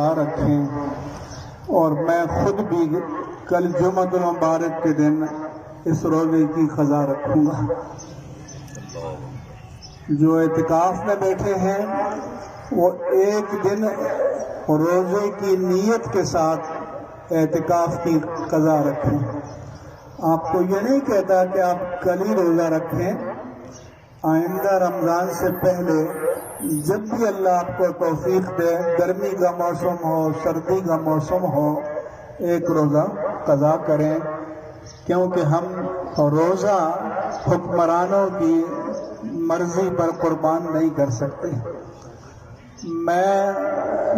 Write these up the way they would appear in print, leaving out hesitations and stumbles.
رکھیں اور میں خود بھی کل جمعۃ المبارک کے دن اس روزے کی قضا رکھوں گا۔ جو اعتکاف میں بیٹھے ہیں وہ ایک دن روزے کی نیت کے ساتھ اعتکاف کی قضا رکھیں۔ آپ کو یہ نہیں کہتا کہ آپ کل ہی روزہ رکھیں، آئندہ رمضان سے پہلے جب بھی اللہ آپ کو توفیق دے، گرمی کا موسم ہو، سردی کا موسم ہو، ایک روزہ قضا کریں، کیونکہ ہم روزہ حکمرانوں کی مرضی پر قربان نہیں کر سکتے۔ میں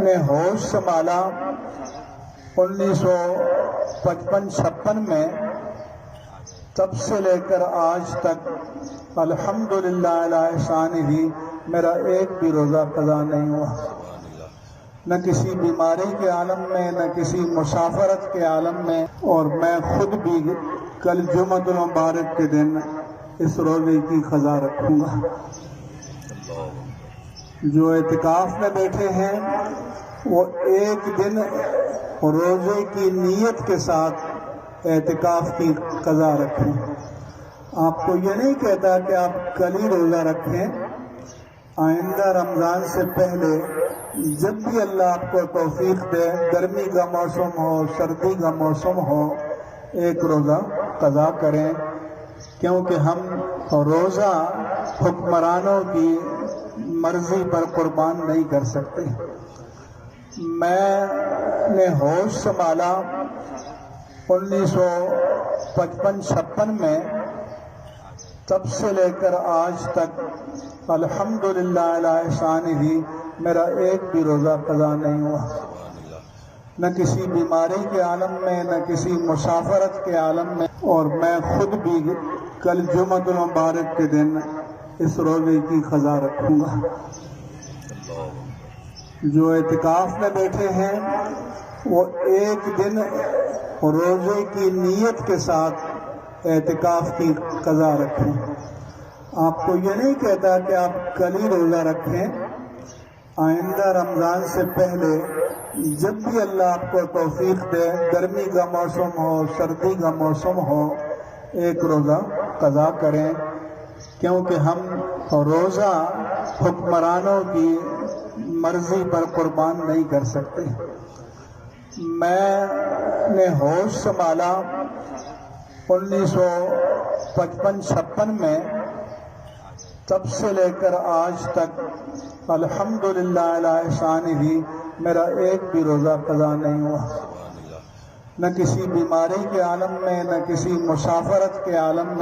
نے ہوش سنبھالا 1955-56 میں، تب سے لے کر آج تک الحمدللہ علی شانہ میرا ایک بھی روزہ قضا نہیں ہوا، نہ کسی بیماری کے عالم میں، نہ کسی مسافرت کے عالم میں، اور میں خود بھی کل جمعۃ المبارک کے دن اس روزے کی قضا رکھوں گا۔ جو اعتکاف میں بیٹھے ہیں وہ ایک دن روزے کی نیت کے ساتھ اعتکاف کی قضا رکھیں۔ آپ کو یہ نہیں کہتا کہ آپ کل ہی روزہ رکھیں، آئندہ رمضان سے پہلے جب بھی اللہ آپ کو توفیق دے، گرمی کا موسم ہو، سردی کا موسم ہو، ایک روزہ قضا کریں، کیونکہ ہم روزہ حکمرانوں کی مرضی پر قربان نہیں کر سکتے۔ میں نے ہوش سنبھالا 1955-56 میں، تب سے لے کر آج تک الحمدللہ علی شانہ میرا ایک بھی روزہ قضا نہیں ہوا، نہ کسی بیماری کے عالم میں، نہ کسی مسافرت کے عالم میں، اور میں خود بھی کل جمعۃ المبارک کے دن اس روزے کی قضا رکھوں گا۔ جو اعتکاف میں بیٹھے ہیں وہ ایک دن روزے کی نیت کے ساتھ اعتکاف کی قضا رکھیں۔ آپ کو یہ نہیں کہتا کہ آپ کل ہی روزہ رکھیں، آئندہ رمضان سے پہلے جب بھی اللہ آپ کو توفیق دے، گرمی کا موسم ہو، سردی کا موسم ہو، ایک روزہ قضا کریں، کیونکہ ہم روزہ حکمرانوں کی مرضی پر قربان نہیں کر سکتے۔ میں نے ہوش سنبھالا 1955-56 میں، تب سے لے کر آج تک الحمدللہ علی شانہ میرا ایک بھی روزہ قضا نہیں ہوا، نہ کسی بیماری کے عالم میں، نہ کسی مسافرت کے عالم میں۔